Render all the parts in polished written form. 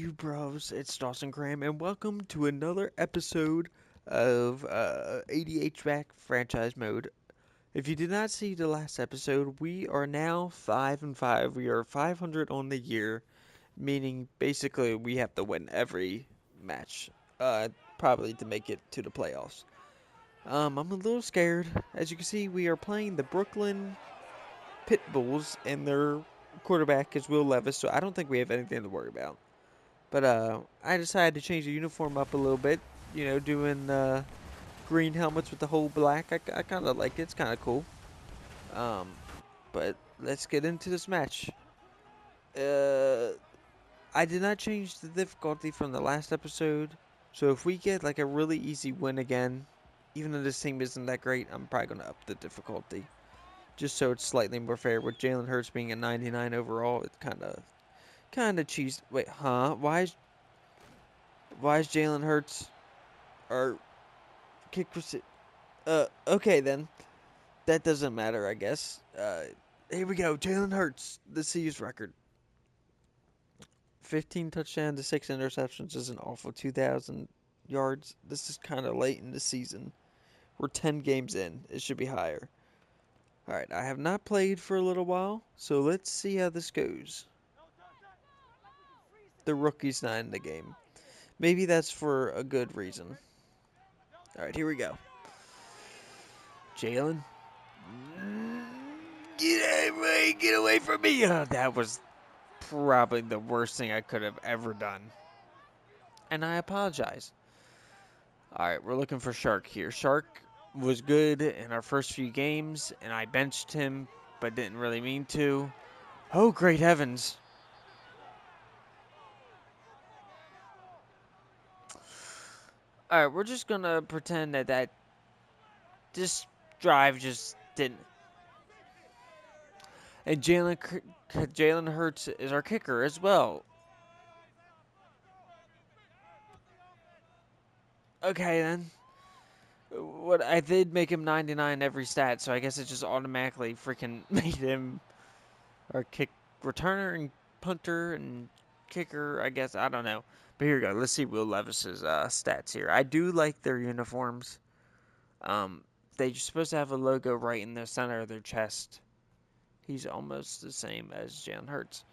you bros? It's Dawson Graham, and welcome to another episode of ADHVAC franchise mode. If you did not see the last episode, we are now 5-5. We are 500 on the year, meaning basically we have to win every match, probably to make it to the playoffs. I'm a little scared. As you can see, we are playing the Brooklyn Pit Bulls, and their quarterback is Will Levis, so I don't think we have anything to worry about. But I decided to change the uniform up a little bit. You know, doing green helmets with the whole black. I kind of like it. It's kind of cool. Um, but let's get into this match. Uh, I did not change the difficulty from the last episode. So if we get like a really easy win again, even though this team isn't that great, I'm probably going to up the difficulty. Just so it's slightly more fair. With Jalen Hurts being a 99 overall, it's kind of cheese. Wait, huh? Why is Jalen Hurts or kick rece- okay then. That doesn't matter, I guess. Here we go. Jalen Hurts, the C's record. 15 touchdowns to 6 interceptions is an awful 2,000 yards. This is kind of late in the season. We're 10 games in. It should be higher. Alright, I have not played for a little while, so let's see how this goes. The rookie's not in the game. Maybe that's for a good reason. Alright, here we go. Jalen. Get away from me! That was probably the worst thing I could have ever done. And I apologize. Alright, we're looking for Shark here. Shark was good in our first few games, and I benched him, but didn't really mean to. Oh, great heavens. Alright, we're just gonna pretend that this drive just didn't. And Jalen Hurts is our kicker as well. Okay, then. What I did make him 99 every stat, so I guess it just automatically freaking made him our kick returner and punter and kicker. I guess I don't know, but here we go. Let's see Will Levis's stats here. I do like their uniforms. They're supposed to have a logo right in the center of their chest. He's almost the same as Jalen Hurts,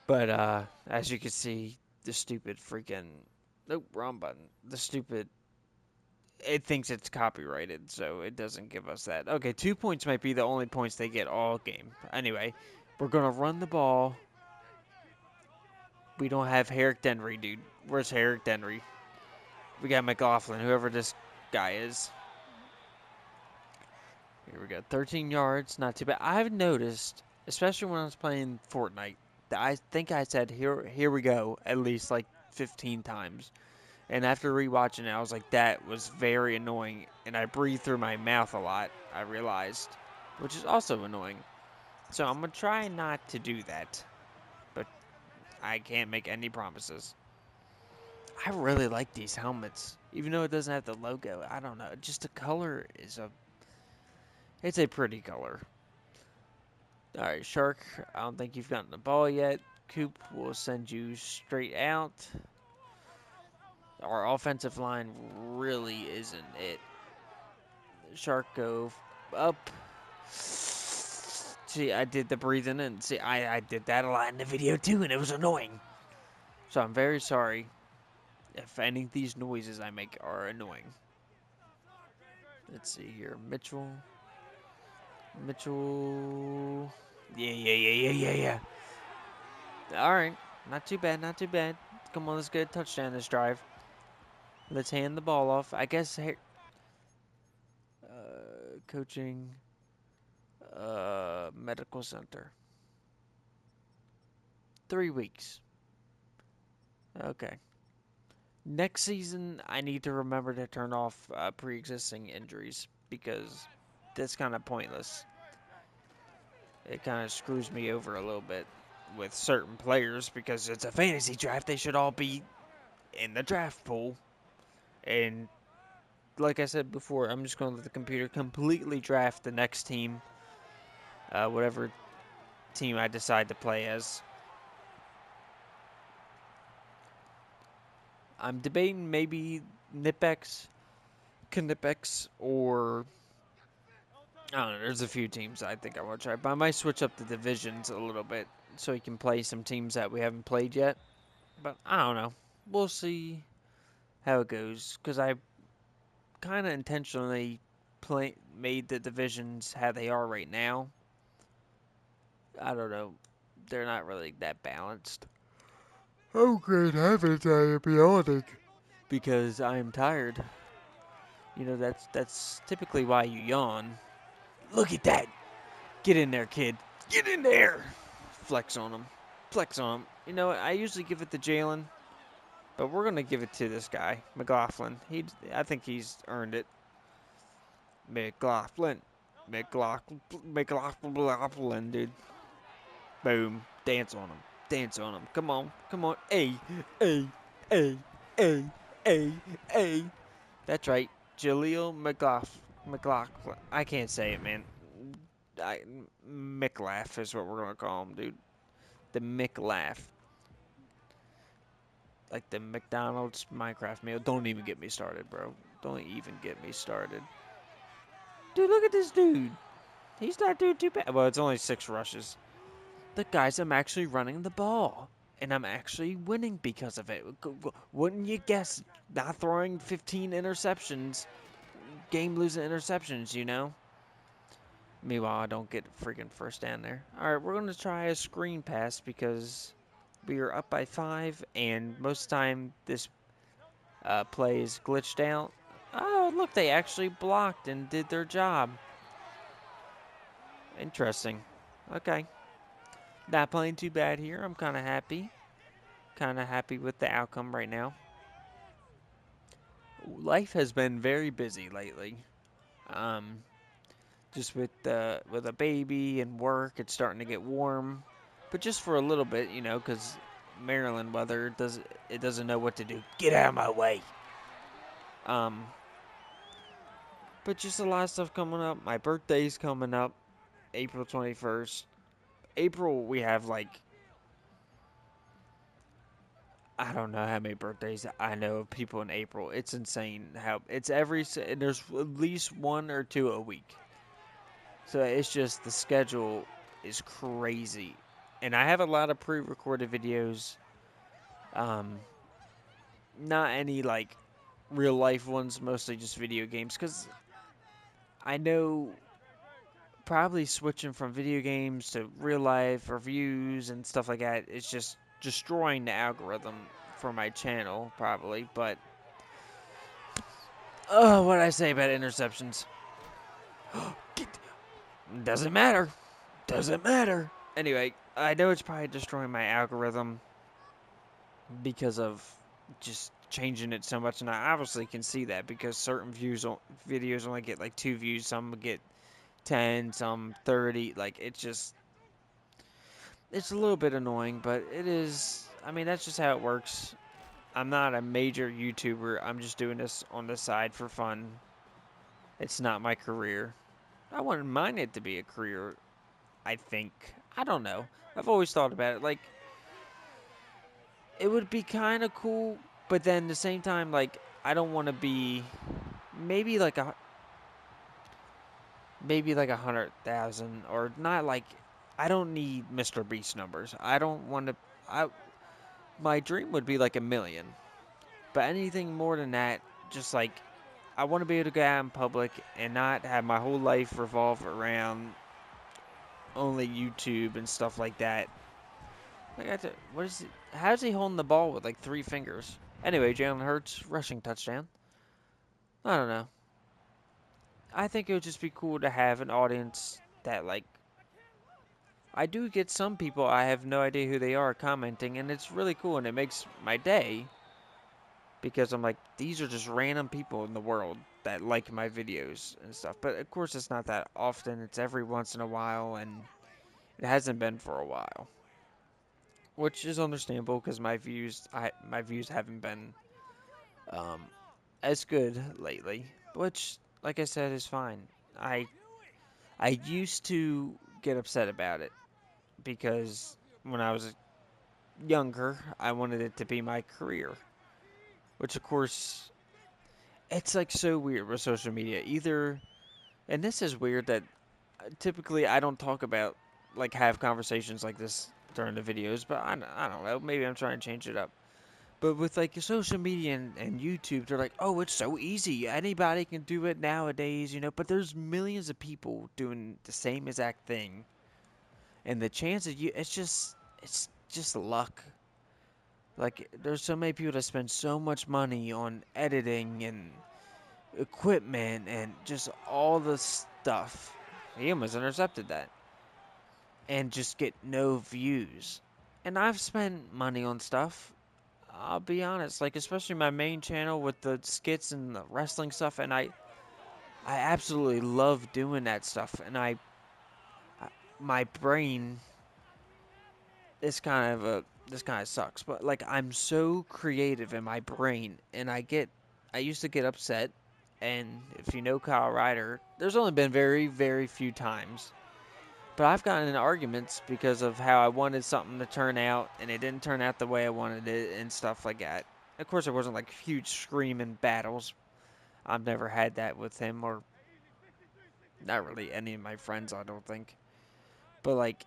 but as you can see, the stupid freaking nope, wrong button. The stupid it thinks it's copyrighted, so it doesn't give us that. Okay, 2 points might be the only points they get all game. Anyway, we're going to run the ball. We don't have Herrick Denry, dude. Where's Herrick Denry? We got McLaughlin, whoever this guy is. Here we go. 13 yards, not too bad. I've noticed, especially when I was playing Fortnite, that I think I said, here we go, at least like 15 times. And after rewatching it, I was like, that was very annoying. And I breathed through my mouth a lot, I realized, which is also annoying. So I'm going to try not to do that. But I can't make any promises. I really like these helmets. Even though it doesn't have the logo. I don't know. Just the color is it's a pretty color. Alright, Shark, I don't think you've gotten the ball yet. Coop will send you straight out. Our offensive line really isn't it. Shark go up. See, I did the breathing and see, I did that a lot in the video too, and it was annoying. So I'm very sorry if any of these noises I make are annoying. Let's see here. Mitchell. Yeah. All right. Not too bad. Come on, let's get a touchdown this drive. Let's hand the ball off. I guess coaching medical center. 3 weeks. Okay. Next season, I need to remember to turn off pre-existing injuries because that's kind of pointless. It kind of screws me over a little bit with certain players because it's a fantasy draft. They should all be in the draft pool. And like I said before, I'm just going to let the computer completely draft the next team, whatever team I decide to play as. I'm debating maybe Nipex, Knipex, or I don't know. There's a few teams I think I want to try, but I might switch up the divisions a little bit so we can play some teams that we haven't played yet. But I don't know. We'll see how it goes because I kind of intentionally made the divisions how they are right now. I don't know. They're not really that balanced. Oh, great heavens, I am yawning. Because I am tired. You know, that's typically why you yawn. Look at that. Get in there, kid. Get in there. Flex on him. Flex on him. You know what? I usually give it to Jalen, but we're gonna give it to this guy, McLaughlin. I think he's earned it. McLaughlin, McLaughlin, dude. Boom. Dance on him. Dance on him. Come on. Come on. A, A, A, A, A. That's right. Jaleel McLaughlin. I can't say it, man. McLaugh is what we're gonna call him, dude. The McLaugh. Like the McDonald's Minecraft meal. Don't even get me started, bro. Don't even get me started. Dude, look at this dude. He's not doing too bad. Well, it's only 6 rushes. The guys, I'm actually running the ball. And I'm actually winning because of it. Wouldn't you guess? Not throwing 15 interceptions. Game-losing interceptions, you know? Meanwhile, I don't get freaking first down there. Alright, we're going to try a screen pass because we are up by 5. And most of the time, this play is glitched out. Oh, look, they actually blocked and did their job. Interesting. Okay. Not playing too bad here. I'm kind of happy. Kind of happy with the outcome right now. Life has been very busy lately. Just with a baby and work, it's starting to get warm. But just for a little bit, you know, because Maryland weather doesn't know what to do. Get out of my way. Um, but just a lot of stuff coming up. My birthday's coming up, April 21st. April, we have like I don't know how many birthdays I know of people in April. It's insane how it's there's at least 1 or 2 a week. So it's just the schedule is crazy. And I have a lot of pre-recorded videos. Um, not any like real life ones, mostly just video games cuz I know probably switching from video games to real life reviews and stuff like that is just destroying the algorithm for my channel probably, but oh, what did I say about interceptions? Doesn't matter. Doesn't matter. Anyway, I know it's probably destroying my algorithm because of just changing it so much, and I obviously can see that because certain videos only get like 2 views, some get 10, some 30. Like it's a little bit annoying, but it is. I mean, that's just how it works. I'm not a major YouTuber. I'm just doing this on the side for fun. It's not my career. I wouldn't mind it to be a career, I think. I don't know. I've always thought about it. Like, it would be kind of cool, but then at the same time, like, I don't want to be maybe like a 100,000 or not like I don't need Mr. Beast numbers. I don't want to. I My dream would be like 1 million, but anything more than that, just like I want to be able to go out in public and not have my whole life revolve around only YouTube and stuff like that. What is it? How's he holding the ball with like 3 fingers? Anyway, Jalen Hurts rushing touchdown. I don't know. I think it would just be cool to have an audience that like I do get some people I have no idea who they are commenting, and it's really cool and it makes my day because I'm like these are just random people in the world that like my videos and stuff. But of course, it's not that often. It's every once in a while, and it hasn't been for a while, which is understandable because my views haven't been um, as good lately. Which, like I said, is fine. I I used to get upset about it because when I was younger, I wanted it to be my career. which of course it's like so weird with social media. Either, and this is weird that typically I don't talk about like have conversations like this during the videos, but I don't know. Maybe I'm trying to change it up. But with like social media and YouTube, they're like, oh, it's so easy. Anybody can do it nowadays, you know. But there's millions of people doing the same exact thing, and the chance of you, it's just luck. Like there's so many people that spend so much money on editing and equipment and just all the stuff. He almost intercepted that and just get no views. And I've spent money on stuff. I'll be honest, like especially my main channel with the skits and the wrestling stuff, and I absolutely love doing that stuff. And I my brain is kind of a this kind of sucks, but like I'm so creative in my brain, and I used to get upset. And if you know Kyle Ryder, there's only been very few times, but I've gotten in arguments because of how I wanted something to turn out, and it didn't turn out the way I wanted it, and stuff like that. Of course, it wasn't like huge screaming battles. I've never had that with him, or not really any of my friends, I don't think. But like,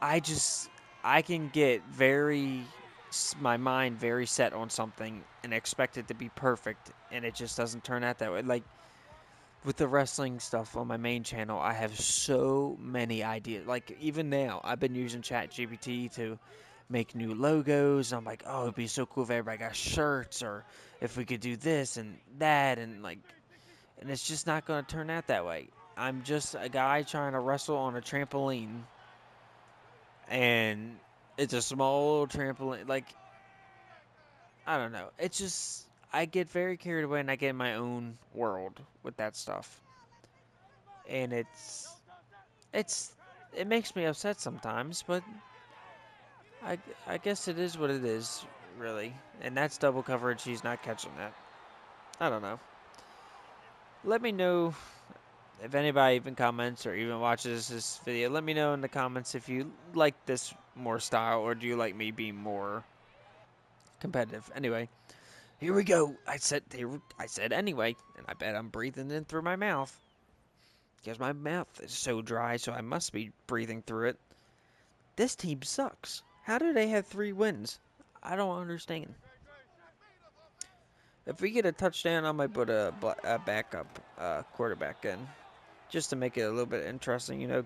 I just, I can get my mind very set on something and expect it to be perfect, and it just doesn't turn out that way. Like, with the wrestling stuff on my main channel, I have so many ideas. Like, even now, I've been using ChatGPT to make new logos. I'm like, oh, it'd be so cool if everybody got shirts, or if we could do this and that, and like, and it's just not going to turn out that way. I'm just a guy trying to wrestle on a trampoline, and it's a small little trampoline. Like, I don't know. It's just, I get very carried away and I get in my own world with that stuff. And it's, it makes me upset sometimes, but I, I guess it is what it is, really. And that's double coverage. He's not catching that. I don't know. Let me know if anybody even comments or even watches this video. Let me know in the comments if you like this more style, or do you like me being more competitive. Anyway, here we go. I said anyway, and I bet I'm breathing in through my mouth because my mouth is so dry, so I must be breathing through it. This team sucks. How do they have 3 wins? I don't understand. If we get a touchdown, I might put a backup quarterback in, just to make it a little bit interesting. You know,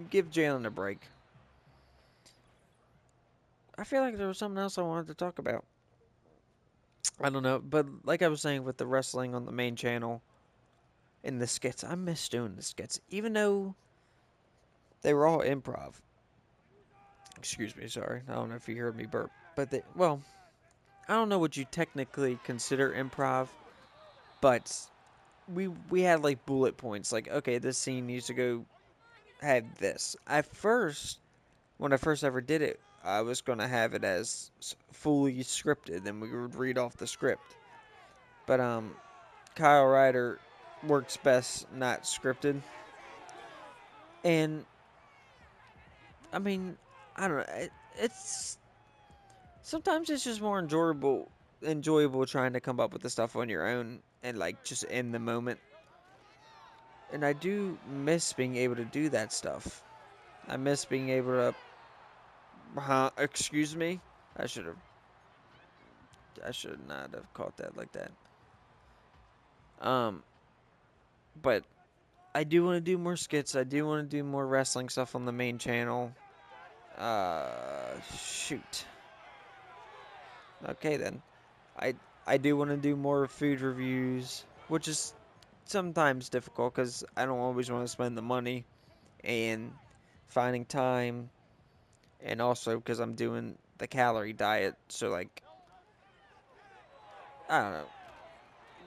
give Jalen a break. I feel like there was something else I wanted to talk about. I don't know, but like I was saying with the wrestling on the main channel and the skits, I miss doing the skits, even though they were all improv. Excuse me, sorry. I don't know if you heard me burp, but well, I don't know what you technically consider improv, but we had like bullet points, like okay, this scene needs to go have this. At first, when I first ever did it, I was gonna have it as fully scripted, and we would read off the script. But Kyle Ryder works best not scripted, and I mean, I don't know. It's sometimes it's just more enjoyable trying to come up with the stuff on your own and like just in the moment. And I do miss being able to do that stuff. I miss being able to. Huh? Excuse me. I should have. I should not have caught that like that. Um, but I do want to do more skits. I do want to do more wrestling stuff on the main channel. Shoot. Okay then. I I do want to do more food reviews, which is sometimes difficult because I don't always want to spend the money and finding time, and also because I'm doing the calorie diet. So like, I don't know.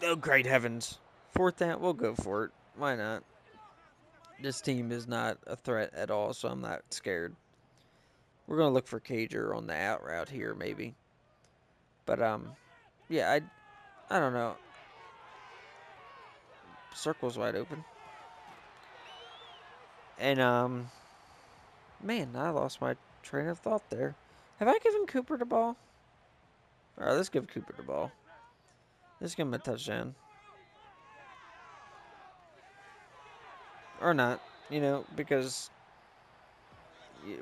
Oh great heavens! 4th down, we'll go for it. Why not? This team is not a threat at all, so I'm not scared. We're gonna look for Cager on the out route here, maybe. But yeah, I don't know. Circle's wide open, and man, I lost my train of thought there. Have I given Cooper the ball? Alright, let's give Cooper the ball. Let's give him a touchdown. Or not, you know, because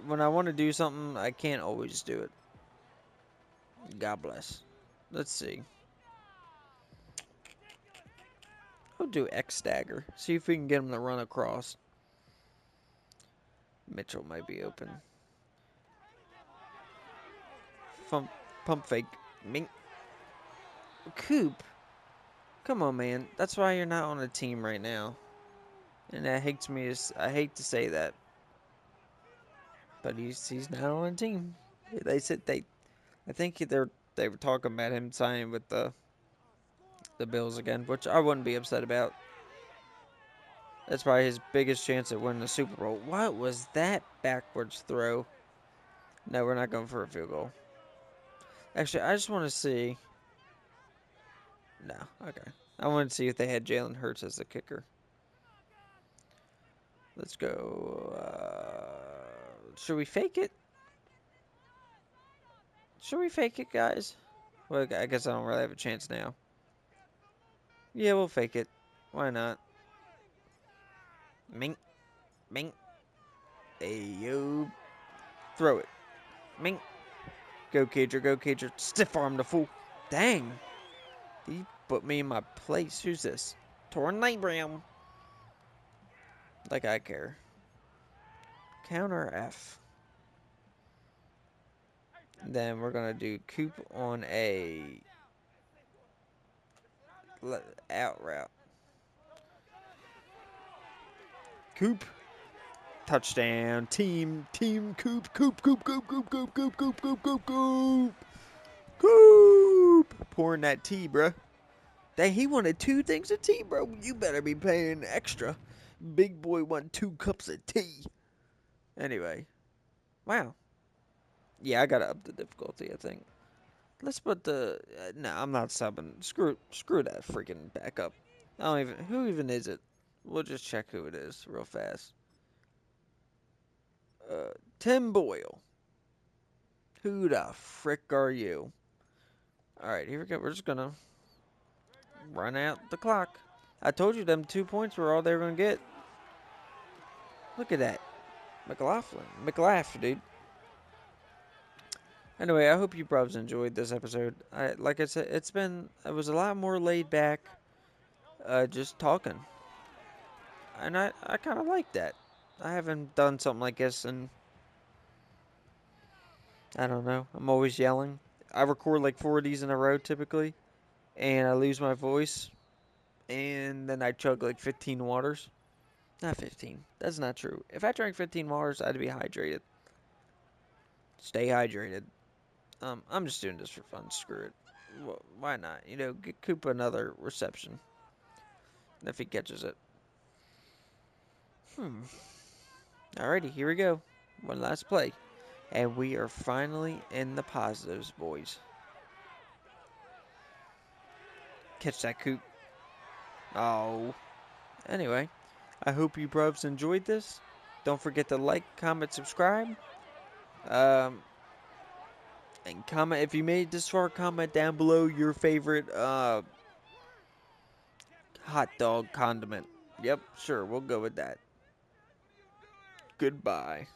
when I want to do something, I can't always do it. God bless. Let's see. We'll do X stagger. See if we can get him to run across. Mitchell might be open. Pump fake. Mink. Coop. Come on, man. That's why you're not on a team right now. And that hates me. I hate to say that. But he's not on a team. They said I think they were talking about him signing with the Bills again, which I wouldn't be upset about. That's probably his biggest chance at winning the Super Bowl. What was that backwards throw? No, we're not going for a field goal. Actually, I just want to see. No, okay. I want to see if they had Jalen Hurts as the kicker. Let's go. Should we fake it? Should we fake it, guys? Well, I guess I don't really have a chance now. Yeah, we'll fake it. Why not? Mink. Mink. Hey, yo. Throw it. Mink. Go, Cager. Go, Cager. Stiff arm the fool. Dang. He put me in my place. Who's this? Torn Nightbram. Like I care. Counter F. Then we're going to do Coop on a out route. Coop. Touchdown. Team. Coop. Coop. Pouring that tea, bruh. Dang, he wanted 2 things of tea, bro. You better be paying extra. Big boy want 2 cups of tea. Anyway. Wow. Yeah, I gotta up the difficulty, I think. Let's put the... no, I'm not subbing. Screw that freaking backup. I don't even... Who even is it? We'll just check who it is real fast. Tim Boyle. Who the frick are you? Alright, here we go. We're just gonna run out the clock. I told you them 2 points were all they were gonna get. Look at that. McLaughlin, dude. Anyway, I hope you probs enjoyed this episode. Like I said, it was a lot more laid back, just talking. And I kind of like that. I haven't done something like this and I don't know. I'm always yelling. I record like 4 of these in a row typically, and I lose my voice, and then I chug like 15 waters. Not 15. That's not true. If I drank 15 waters, I'd be hydrated. Stay hydrated. I'm just doing this for fun. Screw it. Why not? You know, get Koopa another reception. If he catches it. Alrighty, here we go. One last play. And we are finally in the positives, boys. Catch that, Coop. Oh. Anyway, I hope you bruvs enjoyed this. Don't forget to like, comment, subscribe. And comment, if you made this far, comment down below your favorite hot dog condiment. Yep, sure, we'll go with that. Goodbye.